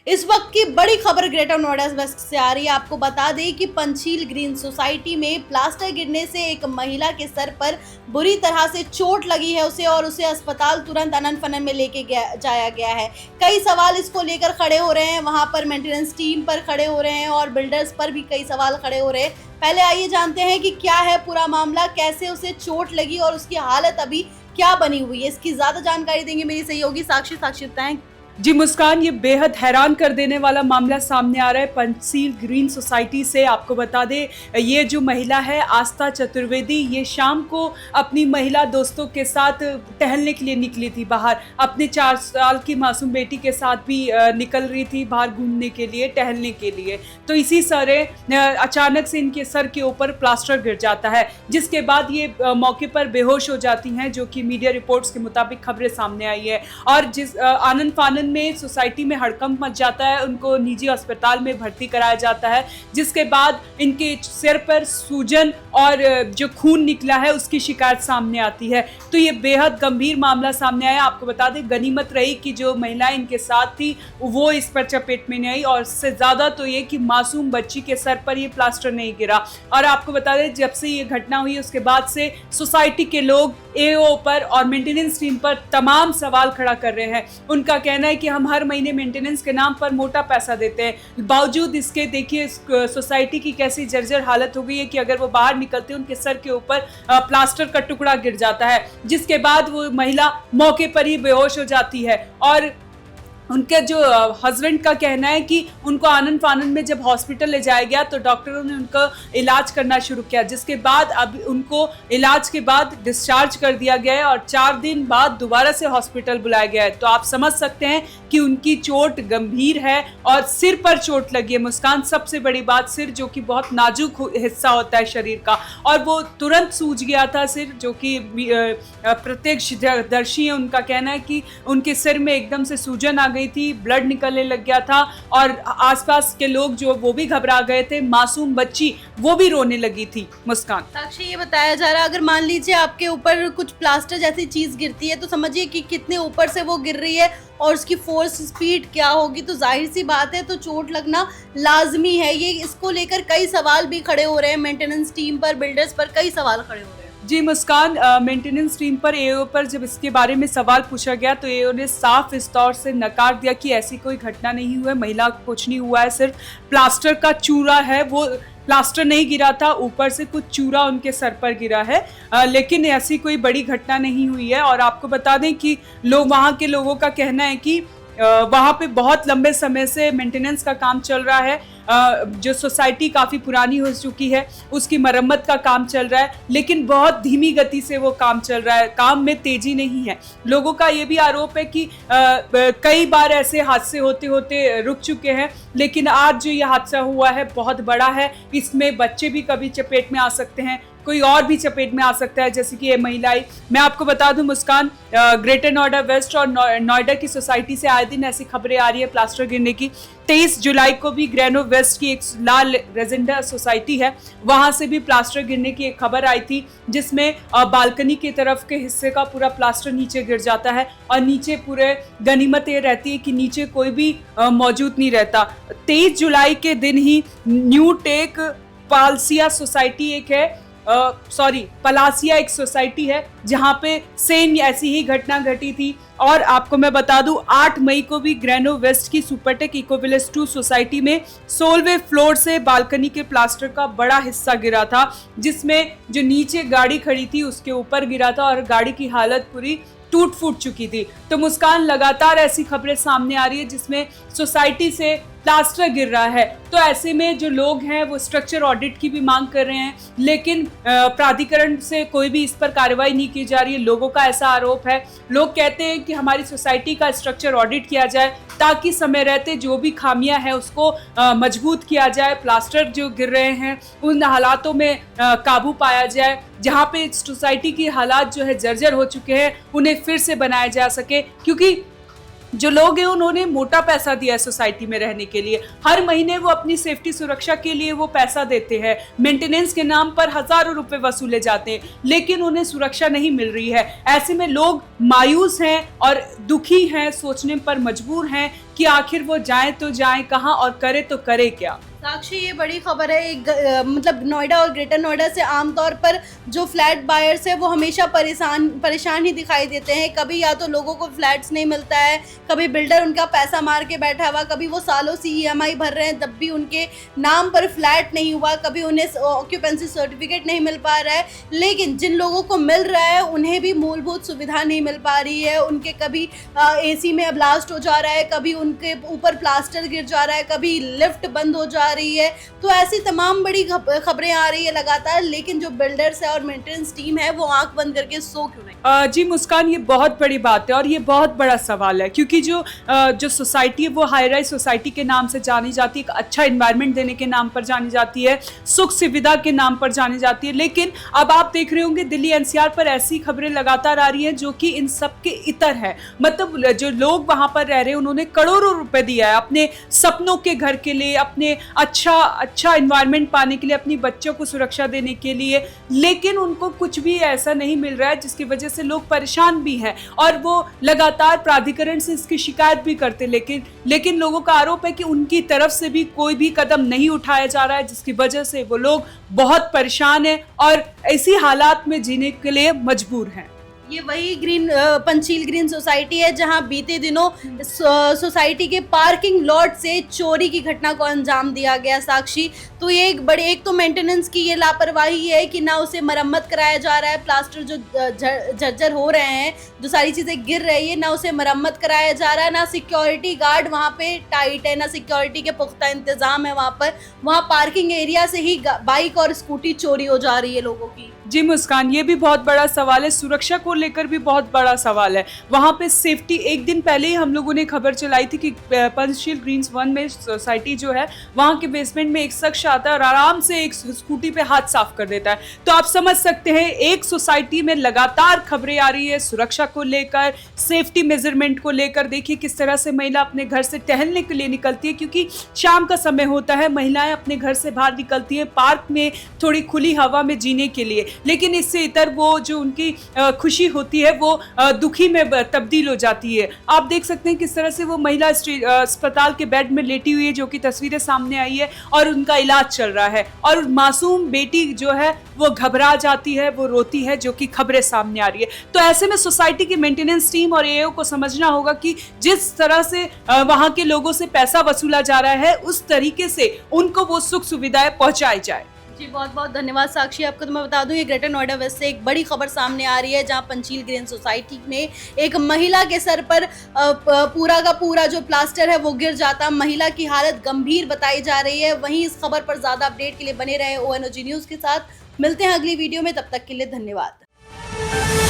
इस वक्त की बड़ी खबर ग्रेटर नोएडा वेस्ट से आ रही है। आपको बता दें कि पंचील ग्रीन सोसाइटी में प्लास्टर गिरने से एक महिला के सर पर बुरी तरह से चोट लगी है और उसे अस्पताल तुरंत अनंत फनन में जाया गया है। कई सवाल इसको लेकर खड़े हो रहे हैं, वहां पर मेंटेनेंस टीम पर खड़े हो रहे हैं और बिल्डर्स पर भी कई सवाल खड़े हो रहे हैं। पहले आइए जानते हैं कि क्या है पूरा मामला, कैसे उसे चोट लगी और उसकी हालत अभी क्या बनी हुई है। इसकी ज्यादा जानकारी देंगे मेरी सहयोगी साक्षी। साक्षी बताएं। जी मुस्कान, ये बेहद हैरान कर देने वाला मामला सामने आ रहा है पंचील ग्रीन सोसाइटी से। आपको बता दें, ये जो महिला है आस्था चतुर्वेदी, ये शाम को अपनी महिला दोस्तों के साथ टहलने के लिए निकली थी बाहर। अपनी 4 साल की मासूम बेटी के साथ भी निकल रही थी बाहर घूमने के लिए, टहलने के लिए। तो इसी तरह अचानक से इनके सर के ऊपर प्लास्टर गिर जाता है, जिसके बाद ये मौके पर बेहोश हो जाती हैं, जो कि मीडिया रिपोर्ट्स के मुताबिक खबरें सामने आई है। और जिस आनंद फानन में सोसाइटी में हड़कंप मच जाता है, उनको निजी अस्पताल में भर्ती कराया जाता है, जिसके बाद इनके सिर पर सूजन और जो खून निकला है उसकी शिकायत सामने आती है। तो ये बेहद गंभीर मामला सामने आया। आपको बता दें, गनीमत रही कि जो महिला इनके साथ थी वो इस पर चपेट में नहीं आई, और इससे ज्यादा तो ये कि मासूम बच्ची के सर पर ये प्लास्टर नहीं गिरा। और आपको बता दें, जब से ये घटना हुई उसके बाद से सोसाइटी के लोग एओ पर और मेंटेनेंस टीम पर तमाम सवाल खड़ा कर रहे हैं। उनका कहना है कि हम हर महीने मेंटेनेंस के नाम पर मोटा पैसा देते हैं, बावजूद इसके देखिए सोसाइटी की कैसी जर्जर हालत हो गई है कि अगर वो बाहर निकलते हैं उनके सर के ऊपर प्लास्टर का टुकड़ा गिर जाता है, जिसके बाद वो महिला मौके पर ही बेहोश हो जाती है। और उनके जो हस्बैंड का कहना है कि उनको आनंद फानन में जब हॉस्पिटल ले जाया गया तो डॉक्टरों ने उनका इलाज करना शुरू किया, जिसके बाद अब उनको इलाज के बाद डिस्चार्ज कर दिया गया है और 4 दिन बाद दोबारा से हॉस्पिटल बुलाया गया है। तो आप समझ सकते हैं कि उनकी चोट गंभीर है और सिर पर चोट लगी है। मुस्कान, सबसे बड़ी बात सिर, जो कि बहुत नाजुक हिस्सा होता है शरीर का, और वो तुरंत सूज गया था सिर, जो कि प्रत्यक्षदर्शी है उनका कहना है कि उनके सिर में एकदम से सूजन आ गई थी, ब्लड निकलने लग गया था और आसपास के लोग जो वो भी घबरा गए थे। मासूम बच्ची वो भी रोने लगी थी। मुस्कान, साक्षी, ये बताया जा रहा है अगर मान लीजिए आपके ऊपर कुछ प्लास्टर जैसी चीज गिरती है तो समझिए कि कितने ऊपर से वो गिर रही है और उसकी फोर्स स्पीड क्या होगी, तो जाहिर सी बात है तो चोट लगना लाजमी है। ये इसको लेकर कई सवाल भी खड़े हो रहे हैं, मेंटेनेंस टीम पर, बिल्डर्स पर कई सवाल खड़े हो रहे हैं। जी मुस्कान, मेंटेनेंस टीम पर एओ पर जब इसके बारे में सवाल पूछा गया तो एओ ने साफ इस तौर से नकार दिया कि ऐसी कोई घटना नहीं हुई है, महिला को कुछ नहीं हुआ है, सिर्फ प्लास्टर का चूरा है, वो प्लास्टर नहीं गिरा था, ऊपर से कुछ चूरा उनके सर पर गिरा है, लेकिन ऐसी कोई बड़ी घटना नहीं हुई है। और आपको बता दें कि लोग, वहाँ के लोगों का कहना है कि वहाँ पे बहुत लंबे समय से मेंटेनेंस का काम चल रहा है। जो सोसाइटी काफ़ी पुरानी हो चुकी है, उसकी मरम्मत का काम चल रहा है, लेकिन बहुत धीमी गति से वो काम चल रहा है, काम में तेजी नहीं है। लोगों का ये भी आरोप है कि कई बार ऐसे हादसे होते होते रुक चुके हैं, लेकिन आज जो ये हादसा हुआ है बहुत बड़ा है। इसमें बच्चे भी कभी चपेट में आ सकते हैं, कोई और भी चपेट में आ सकता है, जैसे कि ये महिलाएं। मैं आपको बता दूं मुस्कान, ग्रेटर नोएडा वेस्ट और नोएडा की सोसाइटी से आए दिन ऐसी खबरें आ रही है प्लास्टर गिरने की। 23 जुलाई को भी ग्रेनो वेस्ट की एक लाल रेजिडेंट सोसाइटी है, वहां से भी प्लास्टर गिरने की एक खबर आई थी, जिसमें बालकनी की तरफ के हिस्से का पूरा प्लास्टर नीचे गिर जाता है और नीचे पूरे गनीमत ये रहती है कि नीचे कोई भी मौजूद नहीं रहता। 23 जुलाई के दिन ही न्यू टेक पालसिया सोसाइटी एक है, पलासिया एक सोसाइटी है, जहां पे सेम ऐसी ही घटना घटी थी। और आपको मैं बता दूं, 8 मई को भी ग्रेनो वेस्ट की सुपरटेक इकोविलेज 2 सोसाइटी में 16वें फ्लोर से बालकनी के प्लास्टर का बड़ा हिस्सा गिरा था, जिसमें जो नीचे गाड़ी खड़ी थी उसके ऊपर गिरा था और गाड़ी की हालत पूरी टूट फूट चुकी थी। तो मुस्कान, लगातार ऐसी खबरें सामने आ रही है जिसमें सोसाइटी से प्लास्टर गिर रहा है। तो ऐसे में जो लोग हैं वो स्ट्रक्चर ऑडिट की भी मांग कर रहे हैं, लेकिन प्राधिकरण से कोई भी इस पर कार्रवाई नहीं की जा रही है। लोगों का ऐसा आरोप है, लोग कहते हैं कि हमारी सोसाइटी का स्ट्रक्चर ऑडिट किया जाए ताकि समय रहते जो भी खामियां हैं उसको मजबूत किया जाए, प्लास्टर जो गिर रहे हैं उन हालातों में काबू पाया जाए, जहाँ पे सोसाइटी की हालात जो है जर्जर हो चुके हैं उन्हें फिर से बनाया जा सके। क्योंकि जो लोग हैं उन्होंने मोटा पैसा दिया है सोसाइटी में रहने के लिए, हर महीने वो अपनी सेफ्टी सुरक्षा के लिए वो पैसा देते हैं, मेंटेनेंस के नाम पर हजारों रुपए वसूले जाते हैं, लेकिन उन्हें सुरक्षा नहीं मिल रही है। ऐसे में लोग मायूस हैं और दुखी हैं, सोचने पर मजबूर हैं कि आखिर वो जाए तो जाए कहाँ और करे तो करे क्या। साक्षी, ये बड़ी खबर है। मतलब नोएडा और ग्रेटर नोएडा से आमतौर पर जो फ्लैट बायर्स है वो हमेशा परेशान ही दिखाई देते हैं। कभी या तो लोगों को फ्लैट्स नहीं मिलता है, कभी बिल्डर उनका पैसा मार के बैठा हुआ, कभी वो सालों से EMI भर रहे हैं तब भी उनके नाम पर फ्लैट नहीं हुआ, कभी उन्हें ऑक्यूपेंसी सर्टिफिकेट नहीं मिल पा रहा है। लेकिन जिन लोगों को मिल रहा है उन्हें भी मूलभूत सुविधा नहीं मिल पा रही है। उनके कभी AC में ब्लास्ट हो जा रहा है, कभी उनके ऊपर प्लास्टर गिर जा रहा है, कभी लिफ्ट बंद हो जा रही है। तो ऐसी तमाम बड़ी खबरें आ रही है लगातार, लेकिन जो बिल्डर्स है और मेंटेनेंस टीम है वो आंख बंद करके सो क्यों नहीं? जी मुस्कान, ये बहुत बड़ी बात है और ये बहुत बड़ा सवाल है, क्योंकि जो सोसाइटी है वो हाई राइज सोसाइटी के नाम से जानी जाती है, एक अच्छा इन्वायरमेंट देने के नाम पर जानी जाती है, सुख सुविधा के नाम पर जानी जाती है। लेकिन अब आप देख रहे होंगे दिल्ली NCR पर ऐसी खबरें लगातार आ रही हैं जो कि इन सब के इतर है। मतलब जो लोग वहां पर रह रहे हैं उन्होंने करोड़ों रुपए दिया है अपने सपनों के घर के लिए, अपने अच्छा इन्वायरमेंट पाने के लिए, अपनी बच्चों को सुरक्षा देने के लिए, लेकिन उनको कुछ भी ऐसा नहीं मिल रहा है जिसकी वजह से लोग परेशान भी हैं और वो लगातार प्राधिकरण से इसकी शिकायत भी करते। लेकिन लोगों का आरोप है कि उनकी तरफ से भी कोई भी कदम नहीं उठाया जा रहा है, जिसकी वजह से वो लोग बहुत परेशान हैं और ऐसी हालात में जीने के लिए मजबूर हैं। ये वही पंचील ग्रीन सोसाइटी है जहां बीते दिनों सोसाइटी के पार्किंग लॉट से चोरी की घटना को अंजाम दिया गया। साक्षी, तो ये एक तो मेंटेनेंस की ये लापरवाही है कि ना उसे मरम्मत कराया जा रहा है, प्लास्टर जो जर्जर हो रहे हैं, जो सारी चीजें गिर रही है, ना उसे मरम्मत कराया जा रहा है, ना सिक्योरिटी गार्ड वहाँ पे टाइट है, ना सिक्योरिटी के पुख्ता इंतजाम है वहाँ पर। वहाँ पार्किंग एरिया से ही बाइक और स्कूटी चोरी हो जा रही है लोगों की। जी मुस्कान, ये भी बहुत बड़ा सवाल है, सुरक्षा को लेकर भी बहुत बड़ा सवाल है। वहाँ पे सेफ्टी, एक दिन पहले ही हम लोगों ने खबर चलाई थी कि पंचशील ग्रीन्स 1 में सोसाइटी जो है वहाँ के बेसमेंट में एक शख्स आता है और आराम से एक स्कूटी पे हाथ साफ कर देता है। तो आप समझ सकते हैं एक सोसाइटी में लगातार खबरें आ रही है सुरक्षा को लेकर, सेफ्टी मेजरमेंट को लेकर। देखिए किस तरह से महिला अपने घर से टहलने के लिए निकलती है, क्योंकि शाम का समय होता है, महिलाएं अपने घर से बाहर निकलती है पार्क में थोड़ी खुली हवा में जीने के लिए। लेकिन इससे इतर वो जो उनकी खुशी होती है वो दुखी में तब्दील हो जाती है। आप देख सकते हैं किस तरह से वो महिला अस्पताल के बेड में लेटी हुई है, जो कि तस्वीरें सामने आई है, और उनका इलाज चल रहा है और मासूम बेटी जो है वो घबरा जाती है, वो रोती है, जो कि खबरें सामने आ रही है। तो ऐसे में सोसाइटी की मेंटेनेंस टीम और AO को समझना होगा कि जिस तरह से वहां के लोगों से पैसा वसूला जा रहा है उस तरीके से उनको वो सुख सुविधाएं पहुंचाई जाए। जी बहुत बहुत धन्यवाद साक्षी। आपको तो मैं बता दूं, ये ग्रेटर नोएडा वेस्ट से एक बड़ी खबर सामने आ रही है जहां पंचील ग्रीन सोसाइटी में एक महिला के सर पर पूरा का पूरा जो प्लास्टर है वो गिर जाता। महिला की हालत गंभीर बताई जा रही है। वहीं इस खबर पर ज्यादा अपडेट के लिए बने रहे ONOG न्यूज के साथ। मिलते हैं अगली वीडियो में, तब तक के लिए धन्यवाद।